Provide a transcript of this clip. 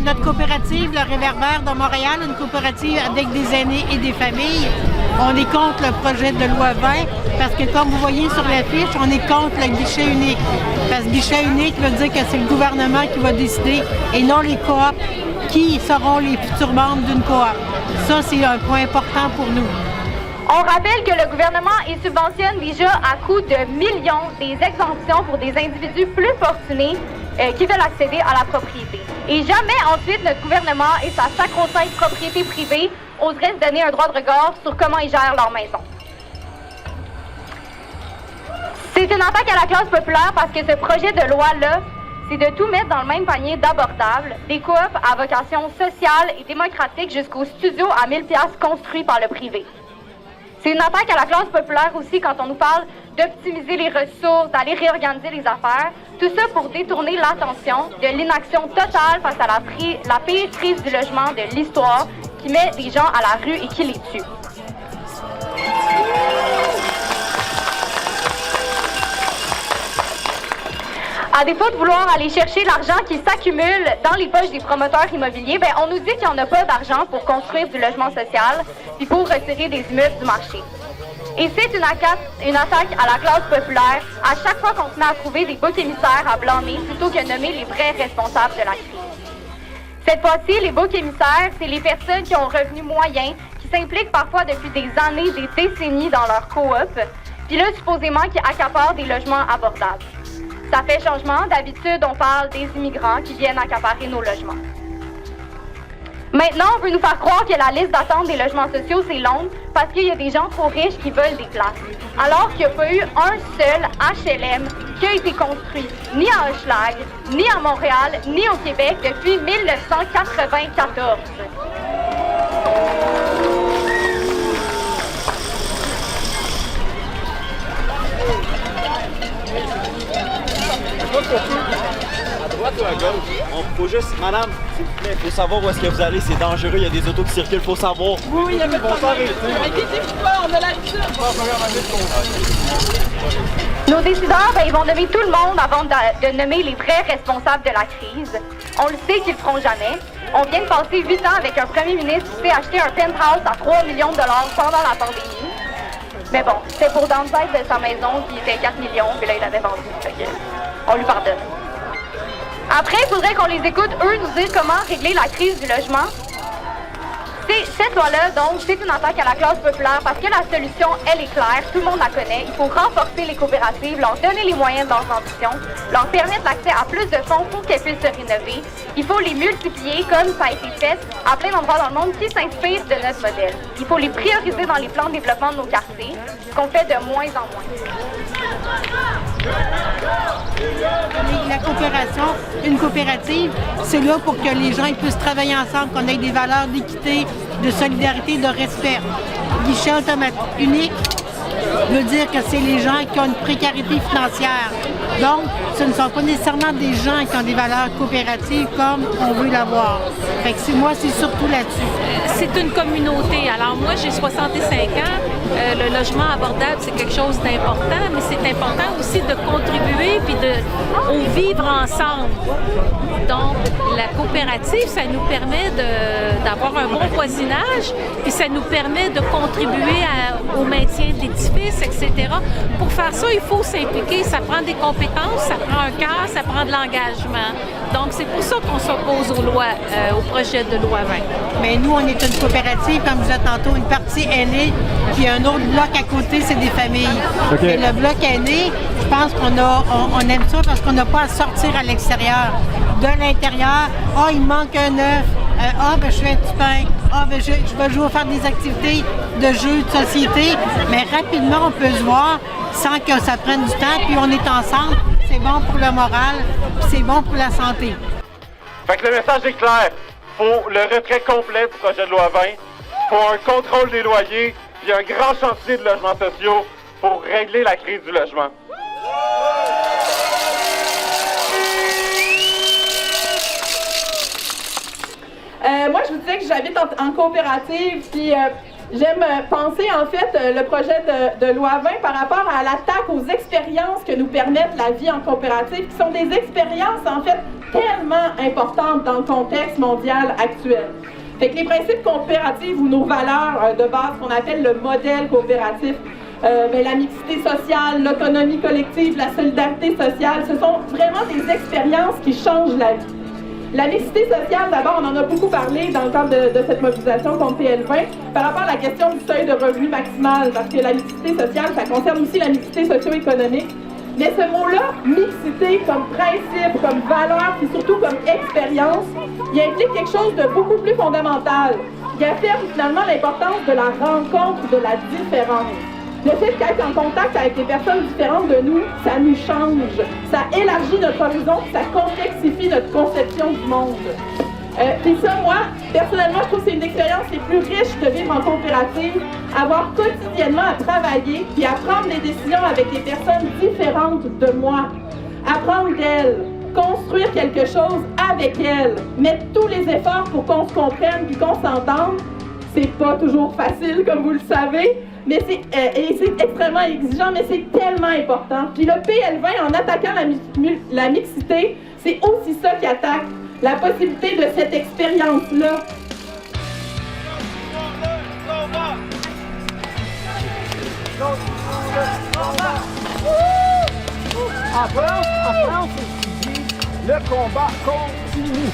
notre coopérative, le Réverbère de Montréal, une coopérative avec des aînés et des familles. On est contre le projet de loi 20 parce que, comme vous voyez sur l'affiche, on est contre le guichet unique. Parce que guichet unique veut dire que c'est le gouvernement qui va décider et non les coops qui seront les futurs membres d'une coop. Ça, c'est un point important pour nous. On rappelle que le gouvernement y subventionne déjà à coût de millions des exemptions pour des individus plus fortunés qui veulent accéder à la propriété. Et jamais ensuite notre gouvernement et sa sacro-sainte propriété privée oseraient se donner un droit de regard sur comment ils gèrent leur maison. C'est une attaque à la classe populaire parce que ce projet de loi-là, c'est de tout mettre dans le même panier d'abordable, des coops à vocation sociale et démocratique jusqu'aux studios à 1000$ construits par le privé. C'est une attaque à la classe populaire aussi quand on nous parle d'optimiser les ressources, d'aller réorganiser les affaires. Tout ça pour détourner l'attention de l'inaction totale face à la pire crise du logement de l'histoire qui met des gens à la rue et qui les tue. À défaut de vouloir aller chercher l'argent qui s'accumule dans les poches des promoteurs immobiliers, on nous dit qu'il n'y en a pas d'argent pour construire du logement social puis pour retirer des immeubles du marché. Et c'est une attaque à la classe populaire à chaque fois qu'on se met à trouver des boucs émissaires à blâmer plutôt que nommer les vrais responsables de la crise. Cette fois-ci, les boucs émissaires, c'est les personnes qui ont un revenu moyen, qui s'impliquent parfois depuis des années, des décennies dans leur coop, puis là, supposément, qui accaparent des logements abordables. Ça fait changement. D'habitude, on parle des immigrants qui viennent accaparer nos logements. Maintenant, on veut nous faire croire que la liste d'attente des logements sociaux, c'est longue parce qu'il y a des gens trop riches qui veulent des places. Alors qu'il n'y a pas eu un seul HLM qui a été construit ni à Hochelag, ni à Montréal, ni au Québec depuis 1994. À droite ou à gauche? On faut juste, madame, s'il vous plaît, il faut savoir où est-ce que vous allez, c'est dangereux, il y a des autos qui circulent, il faut savoir. Oui, il y a pas de problème. Inquiétez-vous pas, on a l'habitude. Nos décideurs, ils vont nommer tout le monde avant de nommer les vrais responsables de la crise. On le sait qu'ils le feront jamais. On vient de passer 8 ans avec un premier ministre qui s'est acheté un penthouse à 3 millions de dollars pendant la pandémie. Mais bon, c'était pour downsize de sa maison qui était 4 millions, puis là, il l'avait vendu. Fait que, on lui pardonne. Après, il faudrait qu'on les écoute, eux, nous dire comment régler la crise du logement. Cette loi-là, donc, c'est une attaque à la classe populaire parce que la solution, elle est claire, tout le monde la connaît. Il faut renforcer les coopératives, leur donner les moyens de leurs ambitions, leur permettre l'accès à plus de fonds pour qu'elles puissent se rénover. Il faut les multiplier, comme ça a été fait à plein d'endroits dans le monde qui s'inspirent de notre modèle. Il faut les prioriser dans les plans de développement de nos quartiers, ce qu'on fait de moins en moins. La coopération, une coopérative, c'est là pour que les gens puissent travailler ensemble, qu'on ait des valeurs d'équité, de solidarité, de respect. Guichet automatique unique veut dire que c'est les gens qui ont une précarité financière. Donc, ce ne sont pas nécessairement des gens qui ont des valeurs coopératives comme on veut l'avoir. Fait que moi, c'est surtout là-dessus. C'est une communauté. Alors moi, j'ai 65 ans. Le logement abordable, c'est quelque chose d'important, mais c'est important aussi de contribuer puis au vivre ensemble. Donc, la coopérative, ça nous permet d'avoir un bon voisinage, puis ça nous permet de contribuer au maintien de l'édifice, etc. Pour faire ça, il faut s'impliquer. Ça prend des compétences, ça prend un cœur, ça prend de l'engagement. Donc, c'est pour ça qu'on s'oppose aux lois, au projet de loi 20. Mais nous, on est une coopérative, comme je disais tantôt, une partie aînée, puis un autre bloc à côté, c'est des familles. Okay. Et le bloc aîné, je pense qu'on aime ça parce qu'on n'a pas à sortir à l'extérieur. De l'intérieur, il manque un œuf. Je fais du pain. Je vais jouer à faire des activités de jeux de société. Mais rapidement, on peut se voir sans que ça prenne du temps, puis on est ensemble. C'est bon pour le moral, puis c'est bon pour la santé. Fait que le message est clair. Faut le retrait complet du projet de loi 20. Faut un contrôle des loyers, puis un grand chantier de logements sociaux pour régler la crise du logement. Moi, je vous disais que j'habite en coopérative, puis j'aime penser, en fait, le projet de loi 20 par rapport à l'attaque aux expériences que nous permettent la vie en coopérative, qui sont des expériences, en fait, tellement importante dans le contexte mondial actuel. Fait que les principes coopératifs ou nos valeurs de base qu'on appelle le modèle coopératif, la mixité sociale, l'autonomie collective, la solidarité sociale, ce sont vraiment des expériences qui changent la vie. La mixité sociale, d'abord, on en a beaucoup parlé dans le cadre de cette mobilisation contre PL20 par rapport à la question du seuil de revenu maximal, parce que la mixité sociale, ça concerne aussi la mixité socio-économique. Mais ce mot-là, mixité comme principe, comme valeur, puis surtout comme expérience, il implique quelque chose de beaucoup plus fondamental. Il affirme finalement l'importance de la rencontre, de la différence. Le fait d'être en contact avec des personnes différentes de nous, ça nous change, ça élargit notre horizon, ça complexifie notre conception du monde. Puis ça, moi, personnellement, je trouve que c'est une expérience les plus riches de vivre en coopérative, avoir quotidiennement à travailler puis à prendre des décisions avec des personnes différentes de moi, apprendre d'elles, construire quelque chose avec elles, mettre tous les efforts pour qu'on se comprenne puis qu'on s'entende. C'est pas toujours facile, comme vous le savez, mais c'est extrêmement exigeant, mais c'est tellement important. Puis le PL20, en attaquant la mixité, c'est aussi ça qui attaque la possibilité de cette expérience-là. En France, le combat continue.